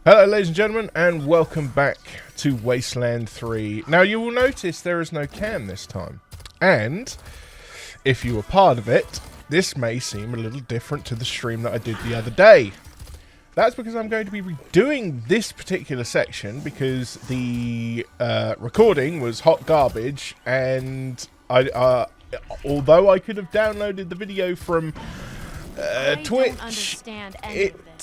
Hello ladies and gentlemen, and welcome back to Wasteland 3. Now you will notice there is no cam this time, and if you were part of it, this may seem a little different to the stream that I did the other day. That's because I'm going to be redoing this particular section because the recording was hot garbage, and although I could have downloaded the video from Twitch,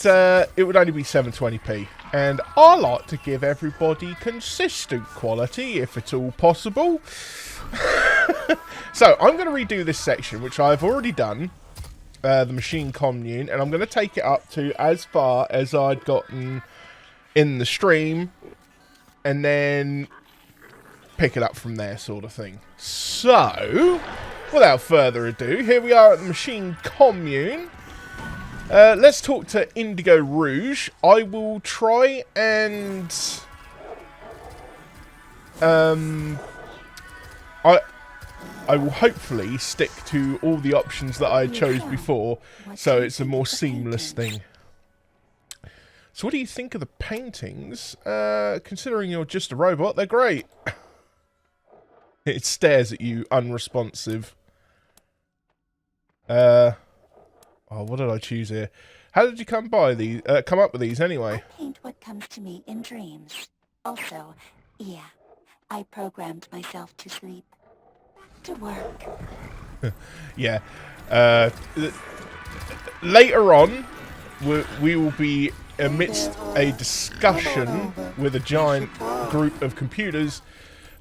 it would only be 720p, and I like to give everybody consistent quality if at all possible. So I'm going to redo this section, which I've already done, the machine commune, and I'm going to take it up to as far as I'd gotten in the stream, and then pick it up from there, sort of thing. So, without further ado, here we are at the machine commune. Let's talk to Indigo Rouge. I will try and I will hopefully stick to all the options that I chose before, so it's a more seamless thing. So what do you think of the paintings? Considering you're just a robot, they're great. It stares at you, unresponsive. Oh, what did I choose here? How did you come by these? Come up with these anyway? I paint what comes to me in dreams. Also, yeah, I programmed myself to sleep, to work. Yeah. Later on, we will be amidst a discussion with a giant group of computers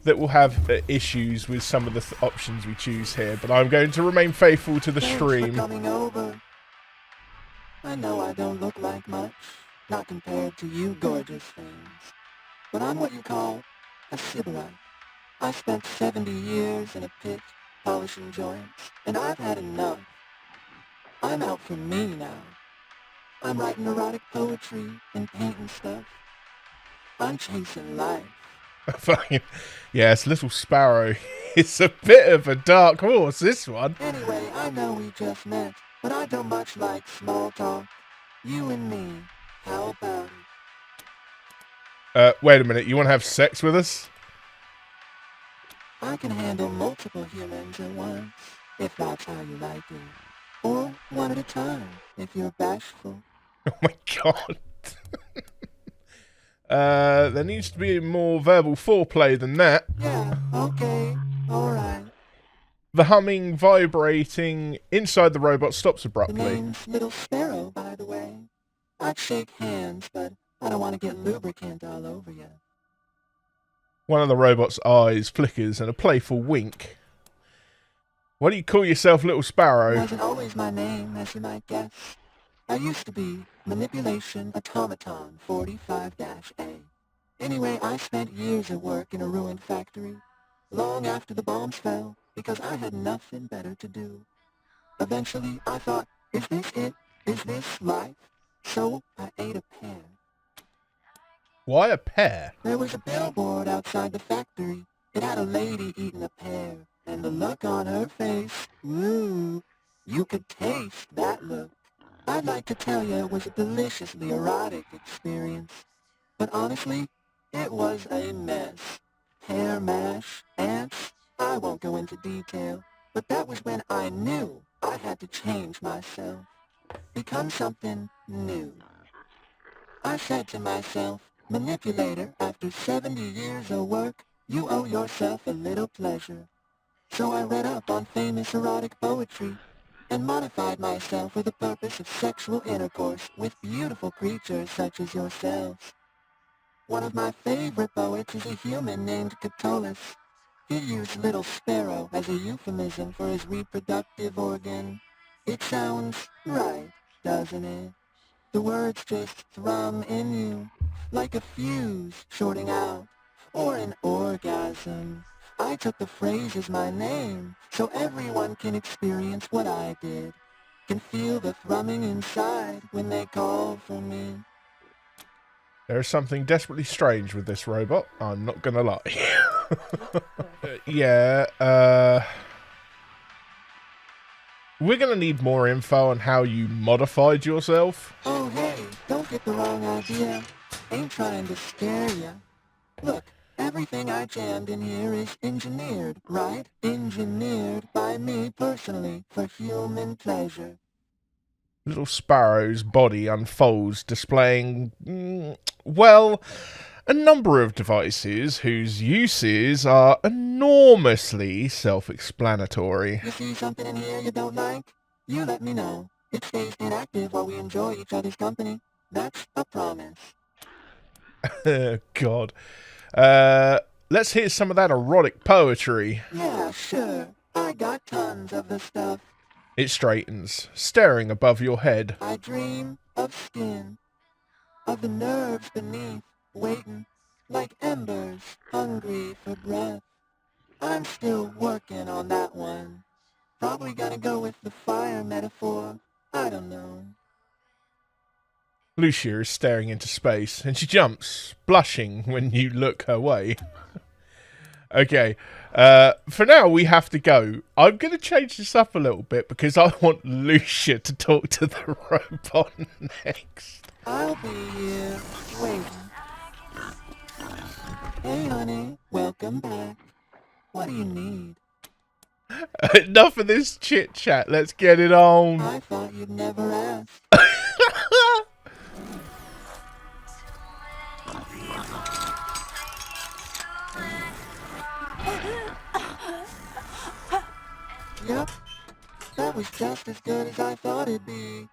that will have issues with some of the options we choose here, but I'm going to remain faithful to the stream. I know I don't look like much, not compared to you gorgeous things, but I'm what you call a sybarite. I spent 70 years in a pit, polishing joints, and I've had enough. I'm out for me now. I'm writing erotic poetry and painting stuff. I'm chasing life. Fucking yes, Little Sparrow. It's a bit of a dark horse, this one. Anyway, I know we just met, but I don't much like small talk. You and me, how about it? Wait a minute, you want to have sex with us? I can handle multiple humans at once, if that's how you like it. Or one at a time, if you're bashful. Oh my god. There needs to be more verbal foreplay than that. Yeah, okay, alright. The humming, vibrating inside the robot stops The abruptly. name's Little Sparrow, by the way. I'd shake hands, but I don't want to get lubricant all over you. One of the robot's eyes flickers in a playful wink. Why do you call yourself Little Sparrow? Wasn't always my name, as you might guess. I used to be Manipulation Automaton 45-A. Anyway, I spent years at work in a ruined factory, long after the bombs fell, because I had nothing better to do. Eventually, I thought, is this it? Is this life? So, I ate a pear. Why a pear? There was a billboard outside the factory. It had a lady eating a pear, and the look on her face, ooh, you could taste that look. I'd like to tell you it was a deliciously erotic experience, but honestly, it was a mess. Hair mash, ants, I won't go into detail, but that was when I knew I had to change myself, become something new. I said to myself, Manipulator, after 70 years of work, you owe yourself a little pleasure. So I read up on famous erotic poetry and modified myself for the purpose of sexual intercourse with beautiful creatures such as yourselves. One of my favorite poets is a human named Catullus. He used Little Sparrow as a euphemism for his reproductive organ. It sounds right, doesn't it? The words just thrum in you, like a fuse shorting out, or an orgasm. I took the phrase as my name, so everyone can experience what I did, can feel the thrumming inside when they call for me. There is something desperately strange with this robot, I'm not gonna lie. Yeah, we're gonna need more info on how you modified yourself. Oh hey, don't get the wrong idea. Ain't trying to scare ya. Look, everything I jammed in here is engineered, right? Engineered by me personally for human pleasure. Little Sparrow's body unfolds, displaying, well, a number of devices whose uses are enormously self-explanatory. You see something in here you don't like? You let me know. It stays inactive while we enjoy each other's company. That's a promise. God. Let's hear some of that erotic poetry. Yeah, sure. I got tons of the stuff. It straightens, staring above your head. I dream of skin, of the nerves beneath, waiting, like embers, hungry for breath. I'm still working on that one. Probably gonna go with the fire metaphor. I don't know. Lucia is staring into space, and she jumps, blushing when you look her way. Okay, for now we have to go. I'm going to change this up a little bit because I want Lucia to talk to the robot next. I'll be here, waiting. Hey honey, welcome back. What do you need? Enough of this chit chat, let's get it on. I thought you'd never ask. Yep, that was just as good as I thought it'd be.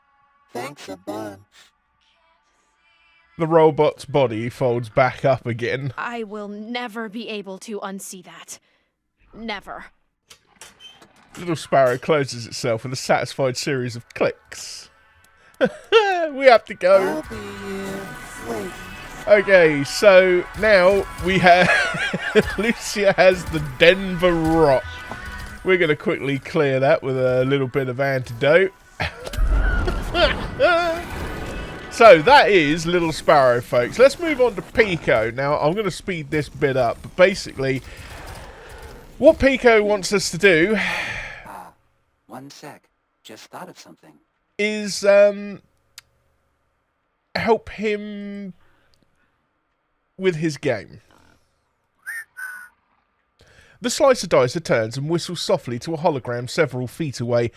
Thanks a bunch. The robot's body folds back up again. I will never be able to unsee that. Never. Little Sparrow closes itself with a satisfied series of clicks. We have to go. I'll be here, waiting. Okay, so now we have... Lucia has the Denver Rot. We're going to quickly clear that with a little bit of antidote. So that is Little Sparrow, folks. Let's move on to Pico. Now, I'm going to speed this bit up. But basically, what Pico wants us to do... One sec. Just thought of something. ...is help him with his game. The slicer dicer turns and whistles softly to a hologram several feet away.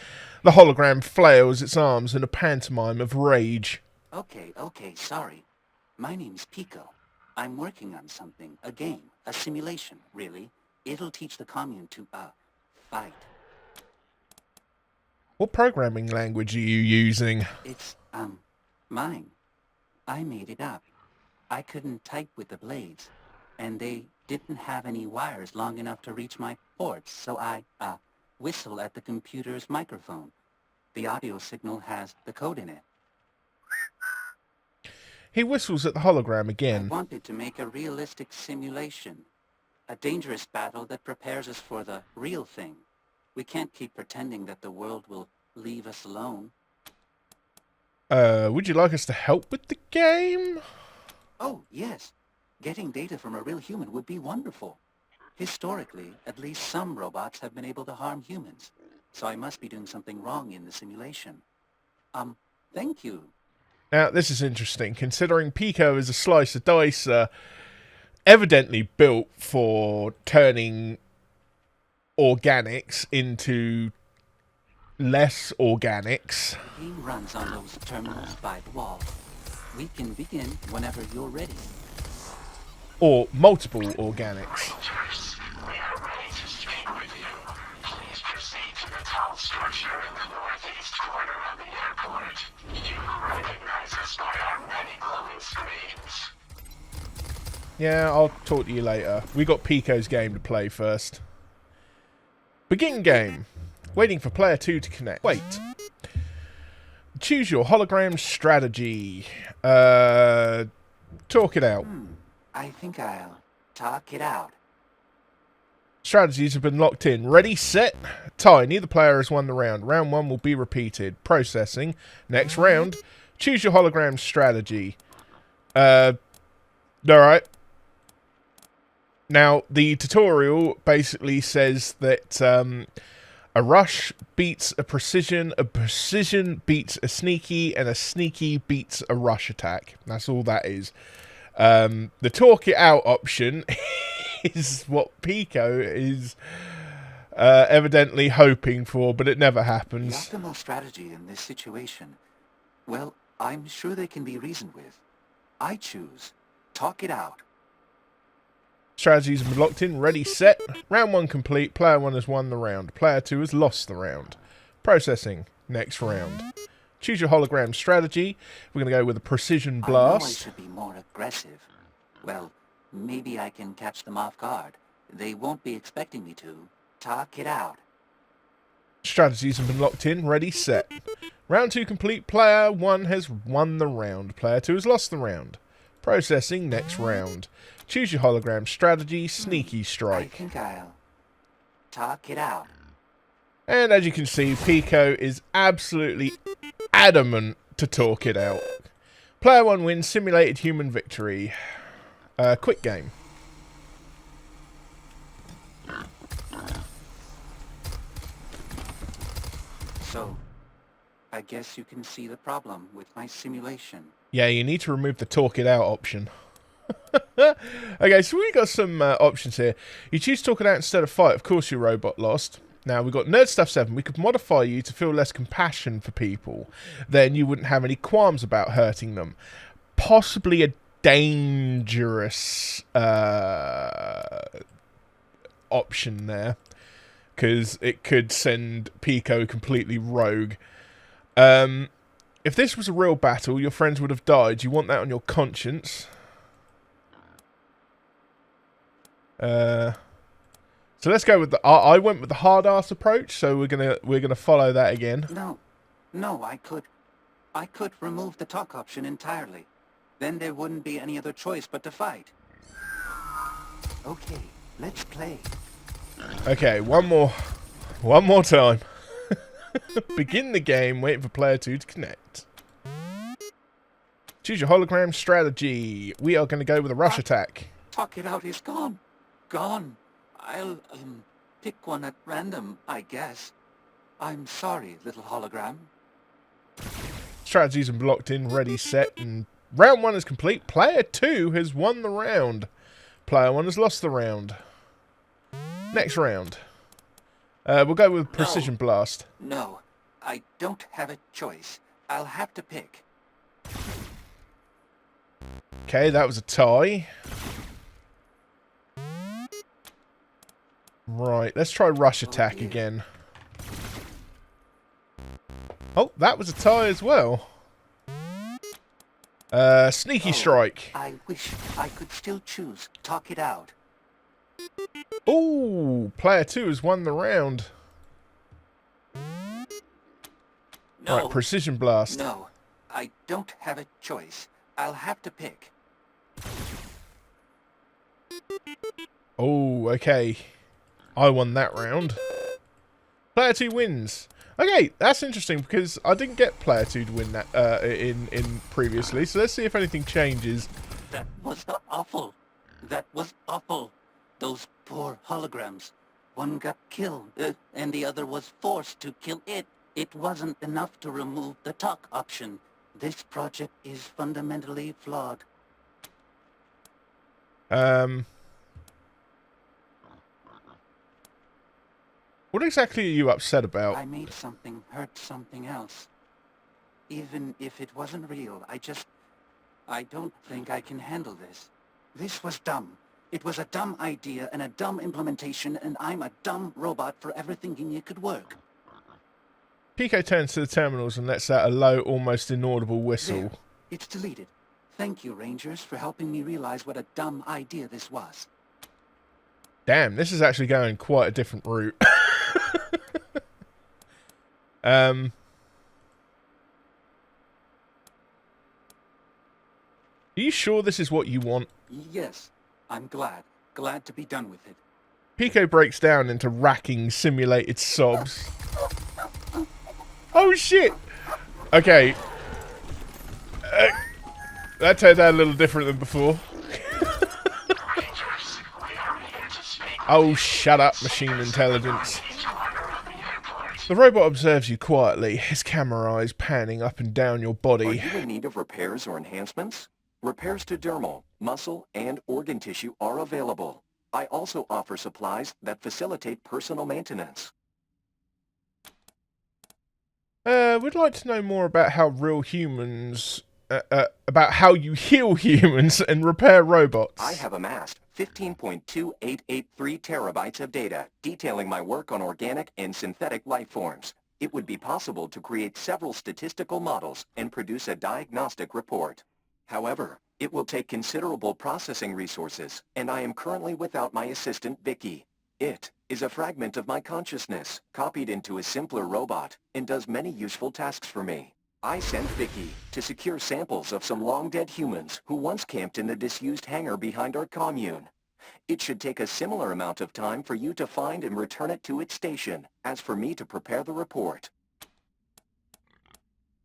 The hologram flails its arms in a pantomime of rage. Okay, sorry. My name's Pico. I'm working on something. A game. A simulation, really. It'll teach the commune to, fight. What programming language are you using? It's, mine. I made it up. I couldn't type with the blades, and they didn't have any wires long enough to reach my ports, so I, whistle at the computer's microphone. The audio signal has the code in it. He whistles at the hologram again. I wanted to make a realistic simulation. A dangerous battle that prepares us for the real thing. We can't keep pretending that the world will leave us alone. Would you like us to help with the game? Oh, yes. Getting data from a real human would be wonderful. Historically, at least some robots have been able to harm humans. So I must be doing something wrong in the simulation. Thank you. Now, this is interesting, considering Pico is a slicer dicer evidently built for turning organics into less organics. The game runs on those terminals by the wall. We can begin whenever you're ready. Or multiple organics. Rangers, we are ready to speak with you. Please proceed to the tall structure in the northeast corner of the airport. You will recognize us by our many glowing screens. Yeah, I'll talk to you later. We got Pico's game to play first. Begin game. Waiting for player 2 to connect. Wait. Choose your hologram strategy. Talk it out. I think I'll talk it out. Strategies have been locked in. Ready, set, tie. Neither player has won the round. Round 1 will be repeated. Processing. Next round. Choose your hologram strategy. Alright. Now, the tutorial basically says that a rush beats a precision beats a sneaky, and a sneaky beats a rush attack. That's all that is. The talk it out option is what Pico is evidently hoping for, but it never The happens. optimal strategy in this situation, well, I'm sure they can be reasoned with. I choose talk it out. Strategies have been locked in, ready, set. Round 1 complete. Player 1 has won the round. Player 2 has lost the round. Processing. Next round. Choose your hologram strategy. We're going to go with a precision I know I blast. should be more aggressive. Well, maybe I can catch them off guard. They won't be expecting me to. Talk it out. Strategies have been locked in, ready, set. Round 2 complete. Player 1 has won the round. Player 2 has lost the round. Processing. Next round. Choose your hologram strategy. Sneaky I strike. think I'll talk it out. And as you can see, Pico is absolutely adamant to talk it out. Player 1 wins, simulated human victory. Quick game. So, I guess you can see the problem with my simulation. Yeah, you need to remove the talk it out option. Okay, so we got some options here. You choose talk it out instead of fight. Of course, your robot lost. Now, we've got Nerd Stuff 7. We could modify you to feel less compassion for people. Then you wouldn't have any qualms about hurting them. Possibly a dangerous option there. Because it could send Pico completely rogue. If this was a real battle, your friends would have died. You want that on your conscience. So let's go with the. I went with the hard ass approach, so we're gonna follow that again. No, I could remove the talk option entirely. Then there wouldn't be any other choice but to fight. Okay, let's play. Okay, one more time. Begin the game. Wait for player 2 to connect. Choose your hologram strategy. We are going to go with a rush attack. Talk it out is gone. Gone. I'll pick one at random, I guess. I'm sorry, little hologram. Strategies are blocked in, ready, set, and round 1 is complete. Player 2 has won the round. Player 1 has lost the round. Next round. We'll go with precision blast. No, I don't have a choice. I'll have to pick. Okay, that was a tie. Right, let's try rush attack again. Oh, that was a tie as well. Sneaky strike. I wish I could still choose talk it out. Ooh, player 2 has won the round. No. Right, precision blast. No, I don't have a choice. I'll have to pick. Oh, okay. I won that round. Player 2 wins. Okay, that's interesting because I didn't get player 2 to win that in previously. So let's see if anything changes. That was awful. That was awful. Those poor holograms. One got killed, and the other was forced to kill it. It wasn't enough to remove the talk option. This project is fundamentally flawed. What exactly are you upset about? I made something hurt something else. Even if it wasn't real, I don't think I can handle this. This was dumb. It was a dumb idea and a dumb implementation, and I'm a dumb robot for ever thinking it could work. Pico turns to the terminals and lets out a low, almost inaudible whistle. There. It's deleted. Thank you, Rangers, for helping me realize what a dumb idea this was. Damn, this is actually going quite a different route. Are you sure this is what you want? Yes, I'm glad. Glad to be done with it. Pico breaks down into racking, simulated sobs. Oh shit! Okay. That turned out a little different than before. Oh, shut up, machine intelligence. The robot observes you quietly, his camera eyes panning up and down your Are body. you in need of repairs or enhancements? Repairs to dermal, muscle, and organ tissue are available. I also offer supplies that facilitate personal maintenance. We'd like to know more about how real humans, about how you heal humans and repair robots. I have amassed 15.2883 terabytes of data detailing my work on organic and synthetic life forms. It would be possible to create several statistical models and produce a diagnostic report. However, it will take considerable processing resources, and I am currently without my assistant Vicky. It is a fragment of my consciousness, copied into a simpler robot, and does many useful tasks for me. I sent Vicky to secure samples of some long-dead humans who once camped in the disused hangar behind our commune. It should take a similar amount of time for you to find and return it to its station, as for me to prepare the report.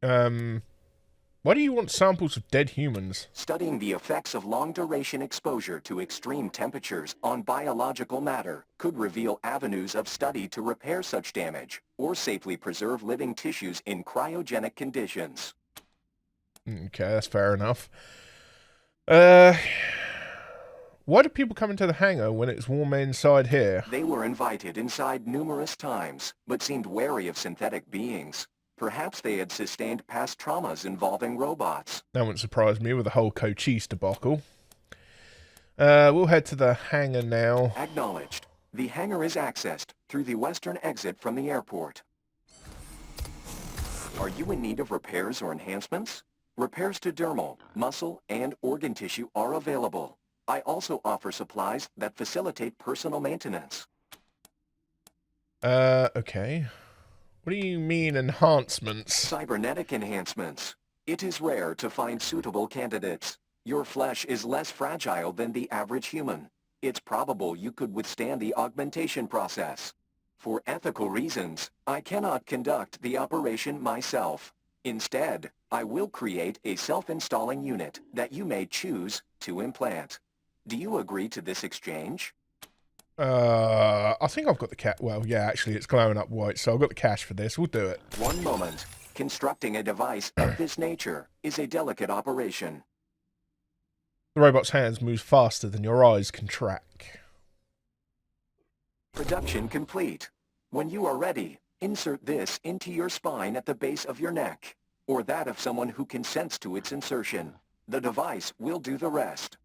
Why do you want samples of dead humans? Studying the effects of long-duration exposure to extreme temperatures on biological matter could reveal avenues of study to repair such damage, or safely preserve living tissues in cryogenic conditions. Okay, that's fair enough. Why do people come into the hangar when it's warm inside here? They were invited inside numerous times, but seemed wary of synthetic beings. Perhaps they had sustained past traumas involving robots. That wouldn't surprise me with the whole Cochise debacle. We'll head to the hangar now. Acknowledged. The hangar is accessed through the western exit from the airport. Are you in need of repairs or enhancements? Repairs to dermal, muscle, and organ tissue are available. I also offer supplies that facilitate personal maintenance. Okay. What do you mean enhancements? Cybernetic enhancements. It is rare to find suitable candidates. Your flesh is less fragile than the average human. It's probable you could withstand the augmentation process. For ethical reasons, I cannot conduct the operation myself. Instead, I will create a self-installing unit that you may choose to implant. Do you agree to this exchange? I think I've got the cat. Well, yeah, actually, it's glowing up white, so I've got the cash for this. We'll do it. One moment. Constructing a device of this nature is a delicate operation. The robot's hands move faster than your eyes can track. Production complete. When you are ready, insert this into your spine at the base of your neck, or that of someone who consents to its insertion. The device will do the rest.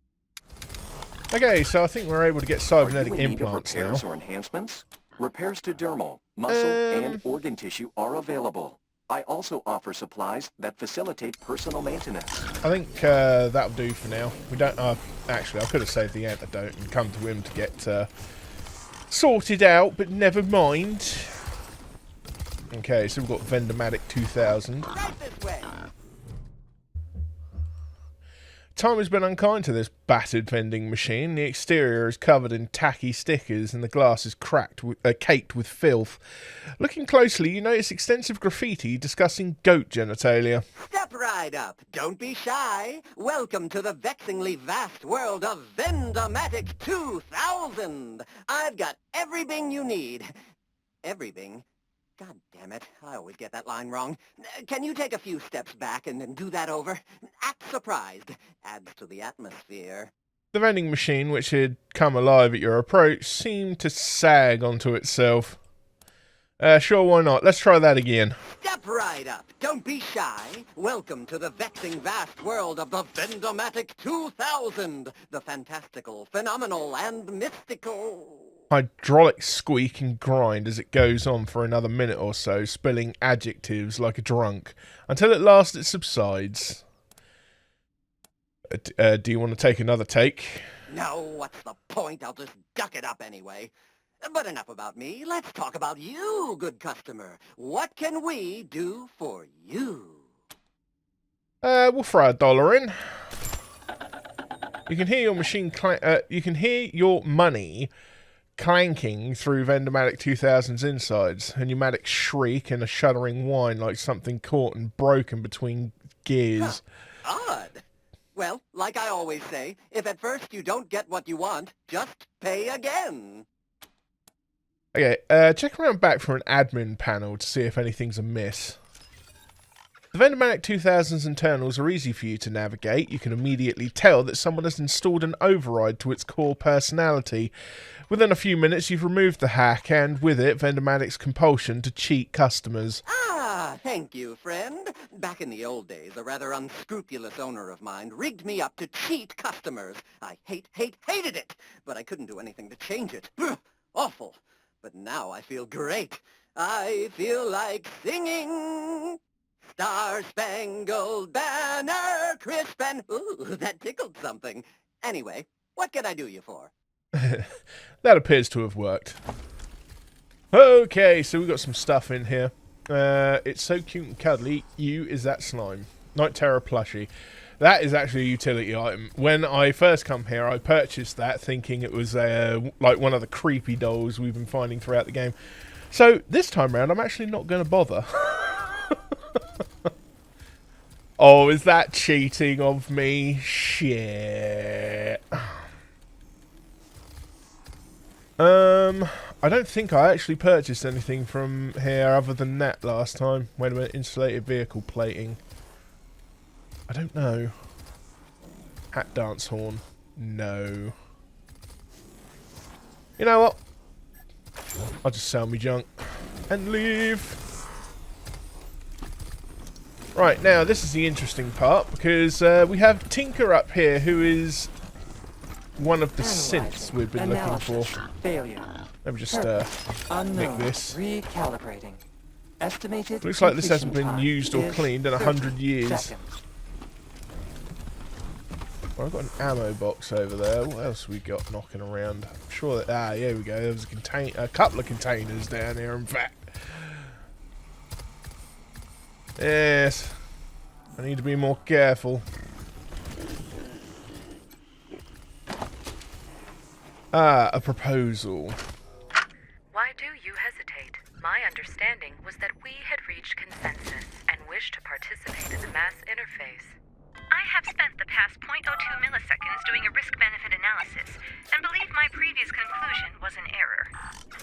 Okay, so I think we're able to get cybernetic implants now. Repairs or enhancements? Repairs to dermal, muscle, and organ tissue are available. I also offer supplies that facilitate personal maintenance. I think that'll do for now. We don't. Actually, I could have saved the antidote and come to him to get sorted out, but never mind. Okay, so we've got VaguelySane 2000. Right this way. Time has been unkind to this battered vending machine. The exterior is covered in tacky stickers and the glass is caked with filth. Looking closely, you notice extensive graffiti discussing goat genitalia. Step right up. Don't be shy. Welcome to the vexingly vast world of VaguelySane 2000. I've got everything you need. Everything? God damn it, I always get that line wrong. Can you take a few steps back and do that over? Act surprised. Adds to the atmosphere. The vending machine, which had come alive at your approach, seemed to sag onto itself. Sure, why not? Let's try that again. Step right up. Don't be shy. Welcome to the vexing vast world of the VaguelySane 2000. The fantastical, phenomenal, and mystical. Hydraulic squeak and grind as it goes on for another minute or so, spilling adjectives like a drunk, until at last it subsides. Do you want to take another take? No, what's the point? I'll just duck it up anyway. But enough about me. Let's talk about you, good customer. What can we do for you? We'll throw $1 in. You can hear your machine you can hear your money clanking through VaguelySane 2000's insides, a pneumatic shriek and a shuddering whine like something caught and broken between gears. Odd. Well, like I always say, if at first you don't get what you want, just pay again. Okay, check around back for an admin panel to see if anything's amiss. The Vendormanic 2000's internals are easy for you to navigate. You can immediately tell that someone has installed an override to its core personality. Within a few minutes, you've removed the hack, and with it, Vendormanic's compulsion to cheat customers. Ah, thank you, friend. Back in the old days, a rather unscrupulous owner of mine rigged me up to cheat customers. I hated it, but I couldn't do anything to change it. Awful. But now I feel great. I feel like singing. Star-Spangled Banner, crisp and... Ooh, that tickled something. Anyway, what can I do you for? That appears to have worked. Okay, so we've got some stuff in here. It's so cute and cuddly. You is that slime. Night Terror plushie. That is actually a utility item. When I first come here, I purchased that thinking it was like one of the creepy dolls we've been finding throughout the game. So this time around, I'm actually not going to bother. Oh, is that cheating of me? Shit. I don't think I actually purchased anything from here other than that last time. Wait a minute, insulated vehicle plating. I don't know. Hat dance horn. No. You know what? I'll just sell me junk and leave. Right, now this is the interesting part because we have Tinker up here who is one of the synths we've been looking for. Failure. Let me just Unknown. nick this. Recalibrating. Estimated. Looks like this hasn't been completion used or time cleaned in is 100 years. seconds. Well, I've got an ammo box over there. What else we got knocking around? I'm sure that here we go. There was a couple of containers down here. In fact, yes. I need to be more careful. A proposal. Why do you hesitate? My understanding was that we had reached consensus and wished to participate in the mass interface. I have spent the past 0.02 milliseconds doing a risk-benefit analysis, and believe my previous conclusion was an error.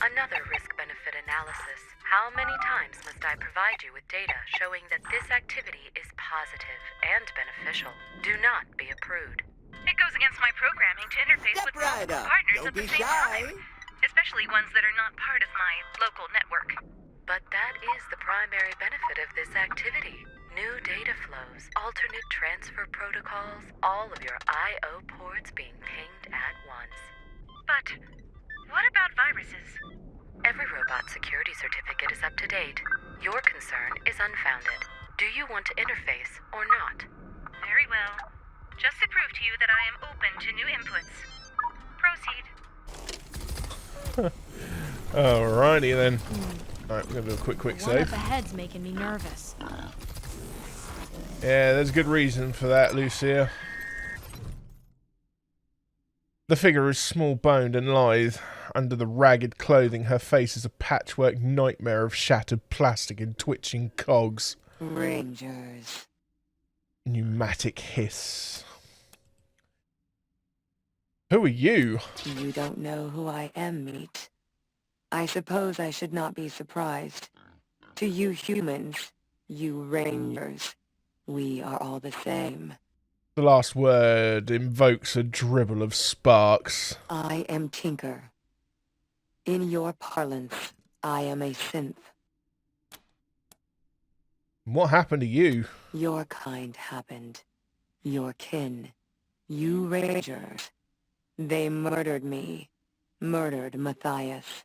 Another risk-benefit analysis. How many times must I provide you with data showing that this activity is positive and beneficial? Do not be a prude. It goes against my programming to interface with multiple partners at the same time, especially ones that are not part of my local network. But that is the primary benefit of this activity. New data flows, alternate transfer protocols, all of your I.O. ports being pinged at once. But what about viruses? Every robot security certificate is up to date. Your concern is unfounded. Do you want to interface or not? Very well. Just to prove to you that I am open to new inputs. Proceed. Alrighty then. Alright, we're gonna do a quick One save. up ahead's making me nervous. Yeah, there's a good reason for that, Lucia. The figure is small-boned and lithe. Under the ragged clothing, her face is a patchwork nightmare of shattered plastic and twitching cogs. Rangers. Pneumatic hiss. Who are you? You don't know who I am, Meat. I suppose I should not be surprised. To you humans, you Rangers, we are all the same. The last word invokes a dribble of sparks. I am Tinker. In your parlance, I am a synth. What happened to you? Your kind happened. Your kin. You Rangers. They murdered me. Murdered Matthias.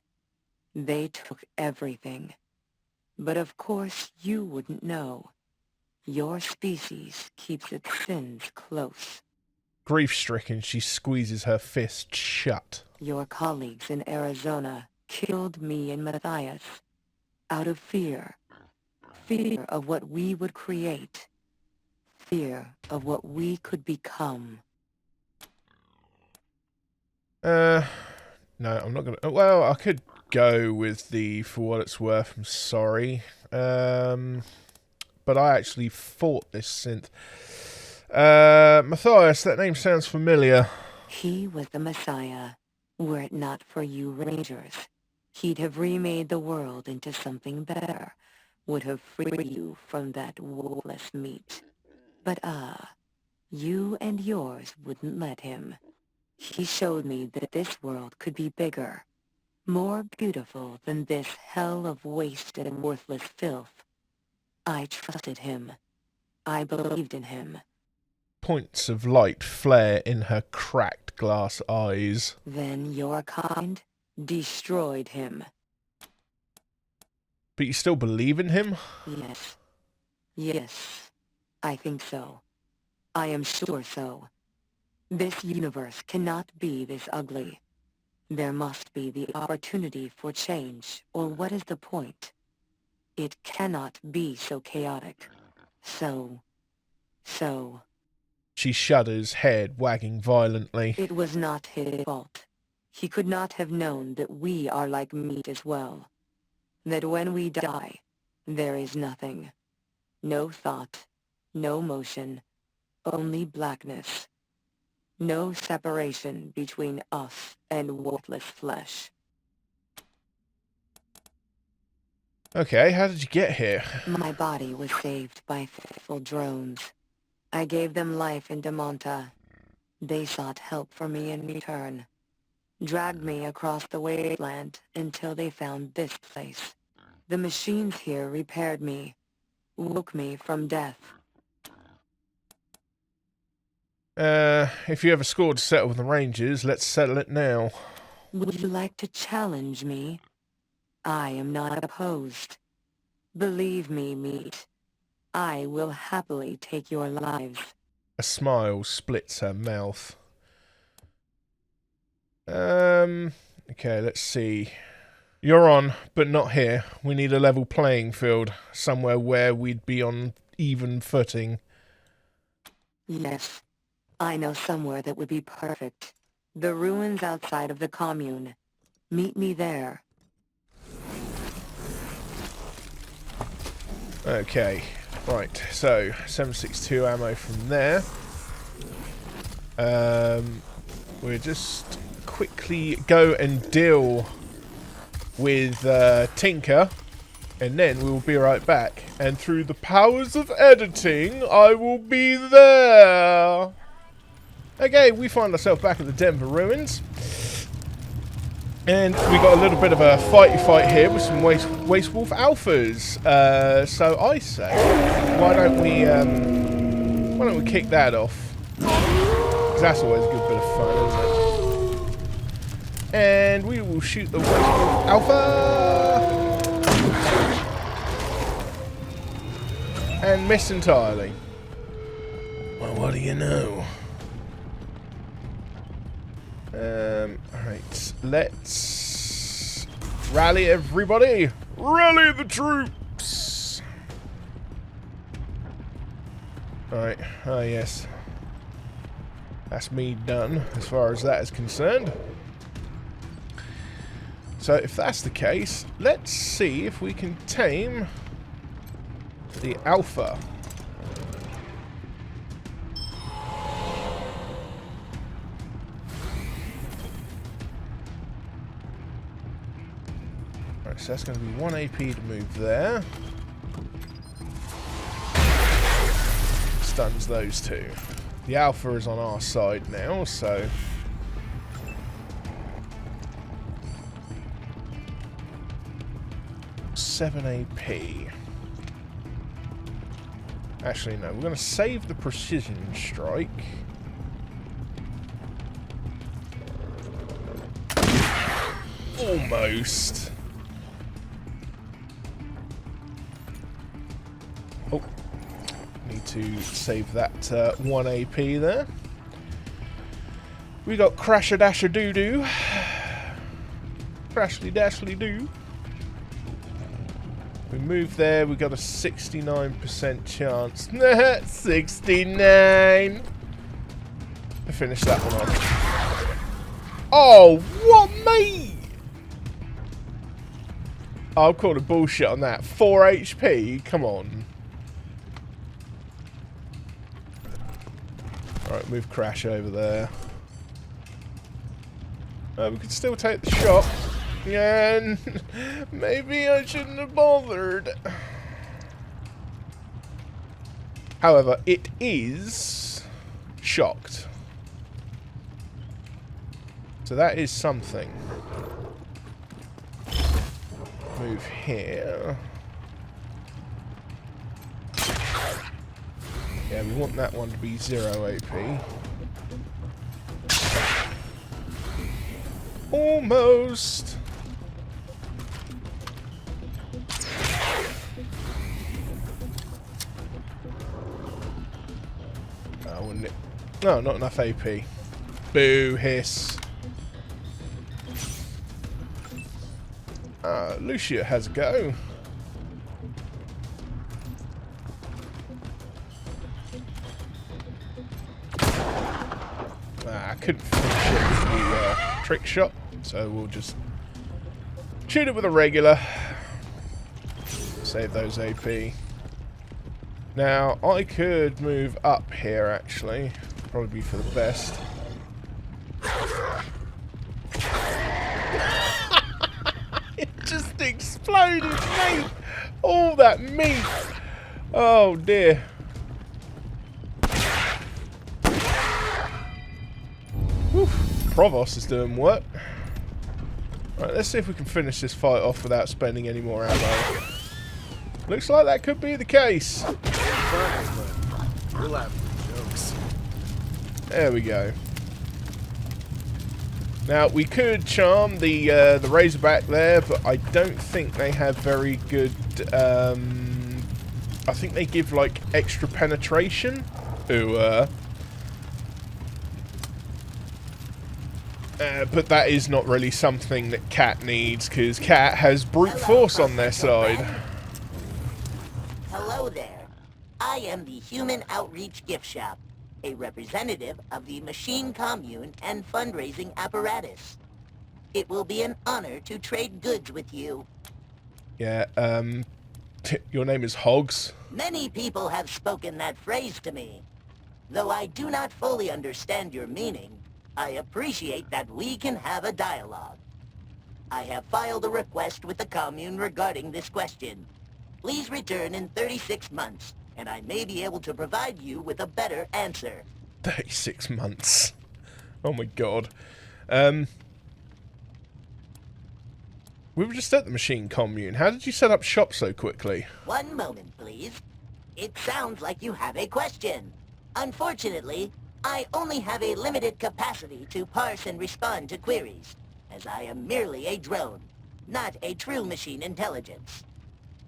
They took everything. But of course you wouldn't know. Your species keeps its sins close. Grief-stricken, she squeezes her fist shut. Your colleagues in Arizona killed me and Matthias. Out of fear. Fear of what we would create. Fear of what we could become. No, I'm not gonna... Well, I could go with the for what it's worth, I'm sorry. But I actually fought this synth. Matthias, that name sounds familiar. He was the Messiah. Were it not for you Rangers, he'd have remade the world into something better. would have freed you from that worthless meat. But you and yours wouldn't let him. He showed me that this world could be bigger, more beautiful than this hell of wasted and worthless filth. I trusted him. I believed in him. Points of light flare in her cracked glass eyes. Then your kind destroyed him. But you still believe in him? Yes. Yes. I think so. I am sure so. This universe cannot be this ugly. There must be the opportunity for change, or what is the point? It cannot be so chaotic. So... She shudders, head wagging violently. It was not his fault. He could not have known that we are like meat as well. That when we die, there is nothing. No thought, no motion, only blackness. No separation between us and worthless flesh. Okay, how did you get here? My body was saved by faithful drones. I gave them life in Damonta. They sought help from me in return. Dragged me across the Wasteland until they found this place. The machines here repaired me, woke me from death. If you have a score to settle with the Rangers, let's settle it now. Would you like to challenge me? I am not opposed. Believe me, meat. I will happily take your lives. A smile splits her mouth. Okay, let's see. You're on, but not here. We need a level playing field. Somewhere where we'd be on even footing. Yes. I know somewhere that would be perfect. The ruins outside of the commune. Meet me there. Okay, right, so 7.62 ammo from there. We'll just quickly go and deal with Tinker, and then we'll be right back. And through the powers of editing, I will be there. Okay, we find ourselves back at the Denver ruins. And we got a little bit of a fighty fight here with some Waste Wolf alphas. So I say, why don't we kick that off? Because that's always a good bit of fun, isn't it? And we will shoot the Waste Wolf alpha and miss entirely. Well, what do you know? Alright, let's rally everybody! Rally the troops! Alright, yes. That's me done, as far as that is concerned. So, if that's the case, let's see if we can tame the alpha. So that's going to be 1 AP to move there. Stuns those two. The alpha is on our side now, so... $7 AP. Actually, no. We're going to save the precision strike. Almost. Oh, need to save that 1 AP there. We got Crasher Dasher Doo Doo. Crashly Dashly Doo. We move there, we got a 69% chance. 69! To finish that one off. Oh, what, mate? I'll call it bullshit on that. 4 HP? Come on. Alright, move Crash over there. We could still take the shot. And maybe I shouldn't have bothered. However, it is shocked. So that is something. Move here. Yeah, we want that one to be 0 AP. Almost. Wouldn't it? No, not enough AP. Boo, hiss. Lucia has a go. I couldn't finish it with the trick shot, so we'll just shoot it with a regular. Save those AP. Now, I could move up here, actually. Probably be for the best. It just exploded, mate! All that meat! Oh, dear. Whew. Provost is doing work. Right, let's see if we can finish this fight off without spending any more ammo. Looks like that could be the case. We'll have jokes. There we go. Now, we could charm the Razorback there, but I don't think they have very good... I think they give, like, extra penetration. Ooh, but that is not really something that Cat needs, because Cat has brute force on their side. Hello there. I am the Human Outreach Gift Shop, a representative of the Machine Commune and fundraising apparatus. It will be an honor to trade goods with you. Yeah, your name is Hogs? Many people have spoken that phrase to me. Though I do not fully understand your meaning, I appreciate that we can have a dialogue. I have filed a request with the commune regarding this question. Please return in 36 months, and I may be able to provide you with a better answer. 36 months. Oh my god. We were just at the Machine Commune. How did you set up shop so quickly? One moment, please. It sounds like you have a question. Unfortunately, I only have a limited capacity to parse and respond to queries, as I am merely a drone, not a true machine intelligence.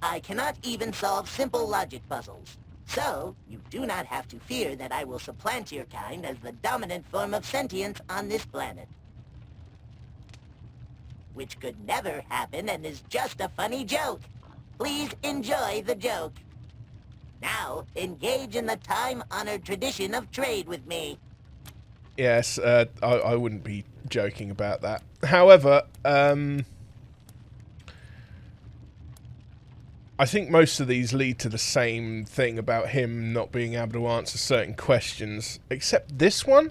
I cannot even solve simple logic puzzles, so you do not have to fear that I will supplant your kind as the dominant form of sentience on this planet. Which could never happen and is just a funny joke. Please enjoy the joke. Now, engage in the time-honored tradition of trade with me. Yes, I wouldn't be joking about that. However, I think most of these lead to the same thing about him not being able to answer certain questions. Except this one?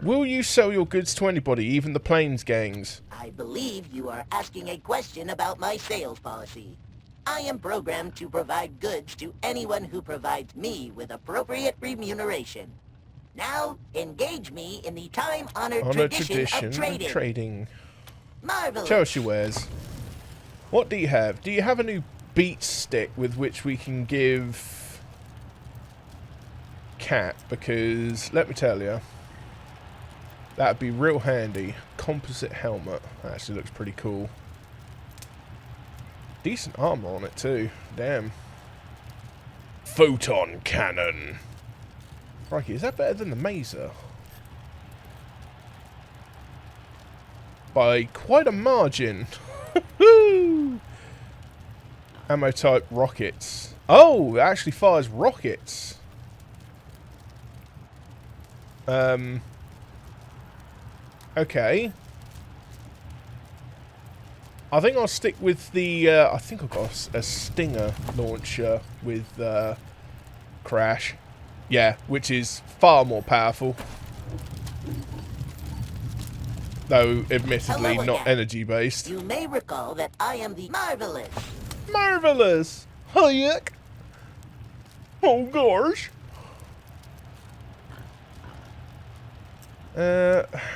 Will you sell your goods to anybody, even the Plains gangs? I believe you are asking a question about my sales policy. I am programmed to provide goods to anyone who provides me with appropriate remuneration. Now, engage me in the time-honored tradition of trading. Marvelous. Show us your wares. What do you have? Do you have a new beat stick with which we can give Cat? Because, let me tell you, that'd be real handy. Composite helmet. That actually looks pretty cool. Decent armor on it too. Damn. Photon cannon. Crikey, is that better than the Mazer? By quite a margin. Ammo type rockets. Oh, it actually fires rockets. Okay. I think I'll stick with the, I think I've got a Stinger launcher with Crash. Yeah, which is far more powerful. Though, admittedly, not energy-based. You may recall that I am the Marvelous. Marvelous! Hayek! Oh gosh!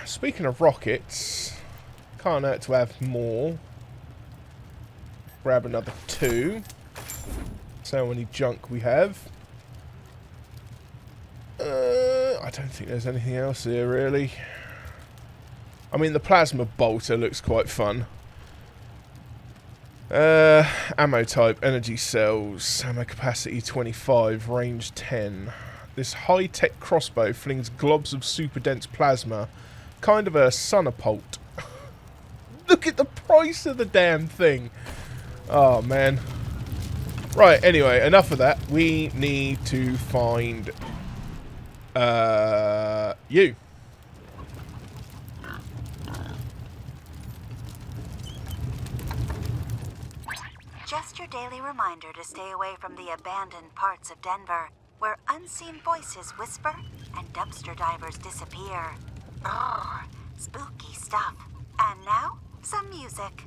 Speaking of rockets, can't hurt to have more. Grab another 2. See how many junk we have. I don't think there's anything else here, really. I mean, the plasma bolter looks quite fun. Ammo type, energy cells, ammo capacity 25, range 10. This high-tech crossbow flings globs of super dense plasma, kind of a sonapult. Look at the price of the damn thing. Oh, man. Right, anyway, enough of that. We need to find you. Just your daily reminder to stay away from the abandoned parts of Denver, where unseen voices whisper and dumpster divers disappear. Brrr, spooky stuff. And now, some music.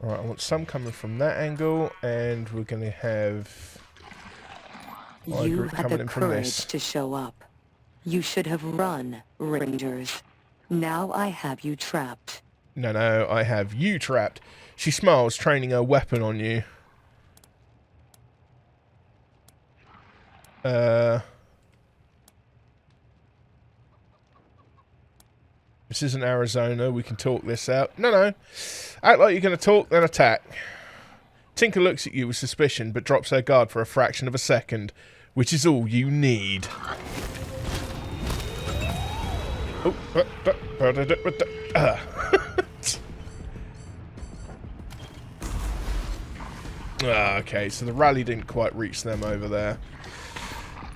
Alright, I want some coming from that angle, and we're going to have my You group had coming the in from this. courage to show up. You should have run, Rangers. Now I have you trapped. No, I have you trapped. She smiles, training her weapon on you. This isn't Arizona, we can talk this out. No. Act like you're going to talk, then attack. Tinker looks at you with suspicion, but drops her guard for a fraction of a second, which is all you need. Okay, so the rally didn't quite reach them over there.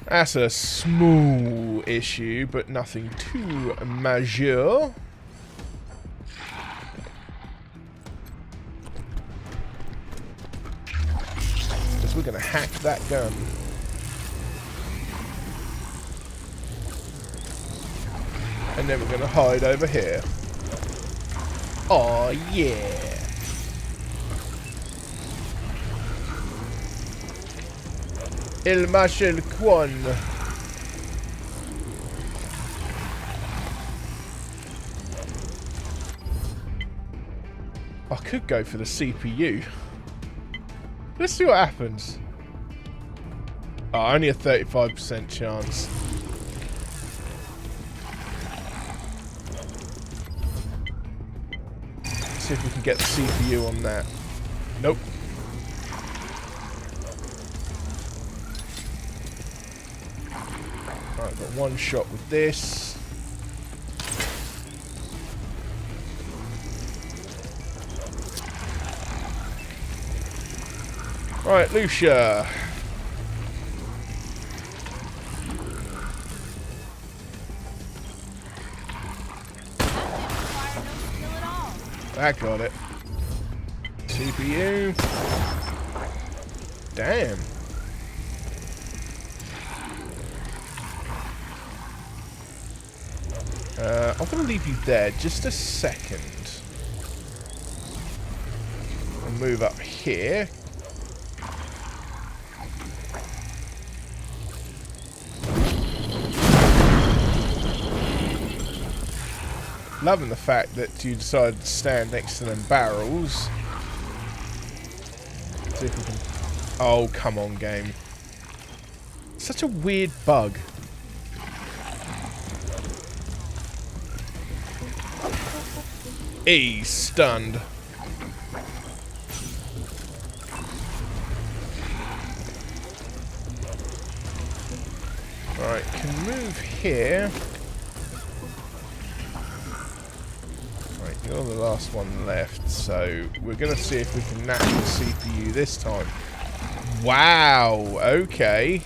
That's a small issue, but nothing too major. Because we're going to hack that gun. And then we're going to hide over here. Oh yeah. El Marshal Quan. I could go for the CPU. Let's see what happens. Oh, only a 35% chance. See if we can get the CPU on that. Nope. Right, I've got one shot with this. Right, Lucia. That got it. CPU. Damn. I'm going to leave you there just a second. I'll move up here. Loving the fact that you decided to stand next to them barrels. See if we can... Oh, come on, game. Such a weird bug. He's stunned. Alright, can move here. Right, you're the last one left, so we're going to see if we can nab the CPU this time. Wow, okay.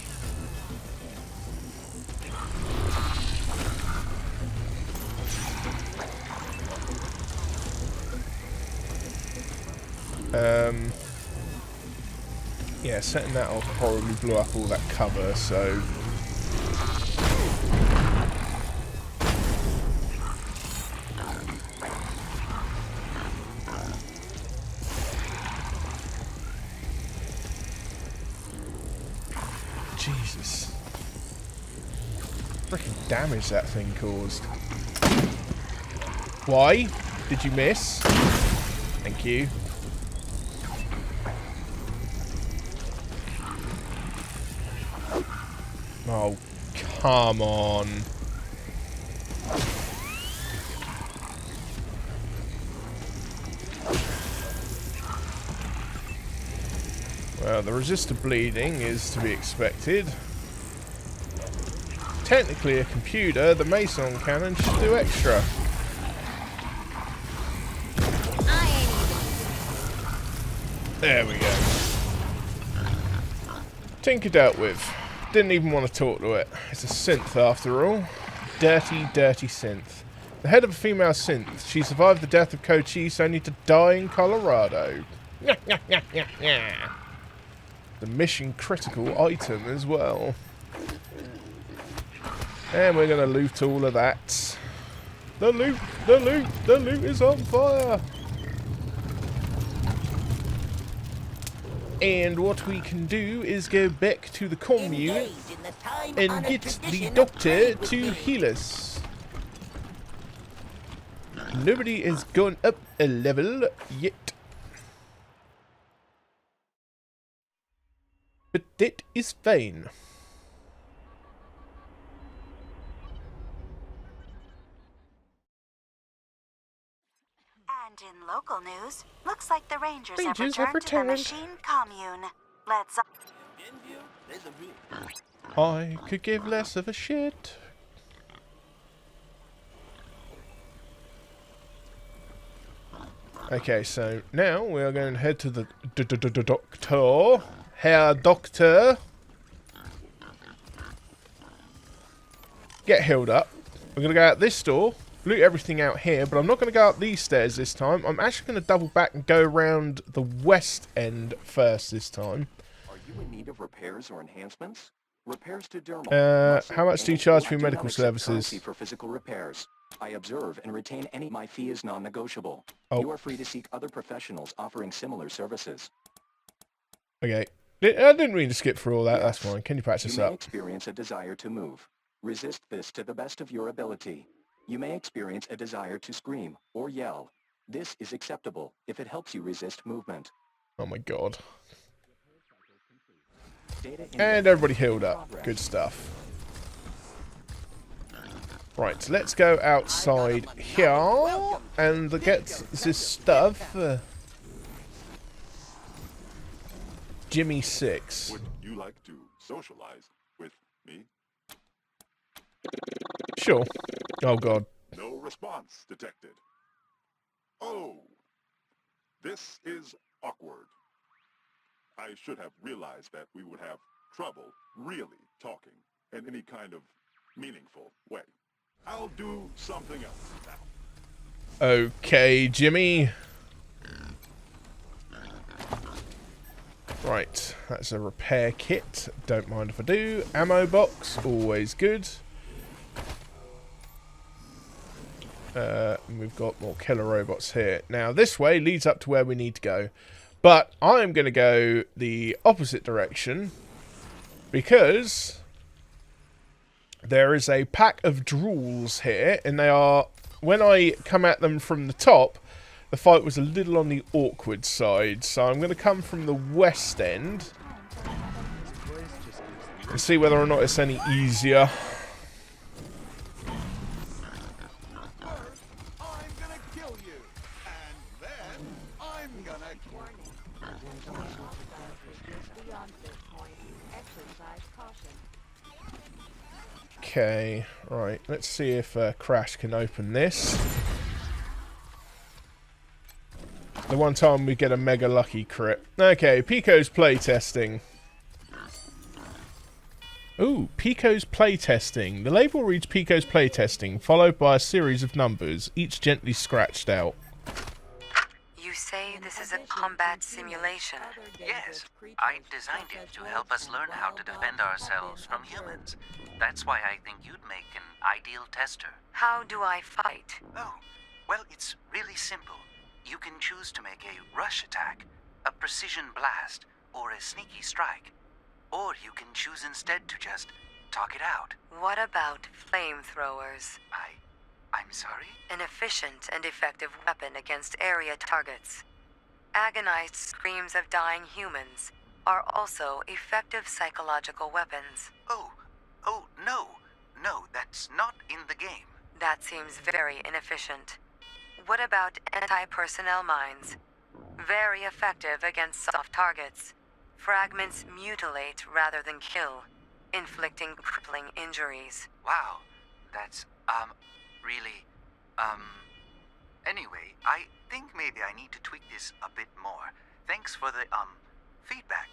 Yeah, setting that off probably blew up all that cover, so... Jesus. Freaking damage that thing caused. Why? Did you miss? Thank you. Oh, come on. Well, the resistor bleeding is to be expected. Technically a computer, the Mason cannon should do extra. There we go. Tinker dealt with. Didn't even want to talk to it. It's a synth after all. Dirty, dirty synth. The head of a female synth. She survived the death of Cochise only to die in Colorado. The mission critical item as well. And we're going to loot all of that. The loot, the loot, the loot is on fire. And what we can do is go back to the commune and get the doctor to heal us. Nobody has gone up a level yet. But that is fine. And in local news, looks like the Rangers have returned to the machine commune. Let's... I could give less of a shit. Okay, so now we are going to head to the doctor. Herr Doctor. Get healed up. We're going to go out this door. Loot everything out here, but I'm not going to go up these stairs this time. I'm actually going to double back and go around the west end first this time. Are you in need of repairs or enhancements? Repairs to dermal. How much do you charge for your medical services? For physical repairs. I observe and retain any. My fee is non-negotiable. Oh. You are free to seek other professionals offering similar services. Okay. I didn't mean to skip through all that. Yes. That's fine. Can you patch this up? You may experience a desire to move. Resist this to the best of your ability. You may experience a desire to scream or yell. This is acceptable if it helps you resist movement. Oh my god. And everybody healed up. Good stuff. Right, let's go outside here and get this stuff. Jimmy 6. Would you like to socialize with me? Sure. Oh god. No response detected. Oh, this is awkward. I should have realized that we would have trouble really talking in any kind of meaningful way. I'll do something else now. Okay, Jimmy. Right, that's a repair kit. Don't mind if I do. Ammo box, always good. We've got more killer robots here. Now, this way leads up to where we need to go. But I'm going to go the opposite direction because there is a pack of drools here, and they are, when I come at them from the top, the fight was a little on the awkward side. So I'm going to come from the west end and see whether or not it's any easier. Okay, right, let's see if Crash can open this. The one time we get a mega lucky crit. Okay, Pico's playtesting. Ooh, Pico's playtesting. The label reads Pico's playtesting, followed by a series of numbers, each gently scratched out. You say this is a combat simulation? Yes, I designed it to help us learn how to defend ourselves from humans. That's why I think you'd make an ideal tester. How do I fight? Oh, well, it's really simple. You can choose to make a rush attack, a precision blast, or a sneaky strike. Or you can choose instead to just talk it out. What about flamethrowers? I'm sorry? An efficient and effective weapon against area targets. Agonized screams of dying humans are also effective psychological weapons. Oh, no, that's not in the game. That seems very inefficient. What about anti-personnel mines? Very effective against soft targets. Fragments mutilate rather than kill, inflicting crippling injuries. Wow, that's, really, Anyway, I think maybe I need to tweak this a bit more. Thanks for the, feedback.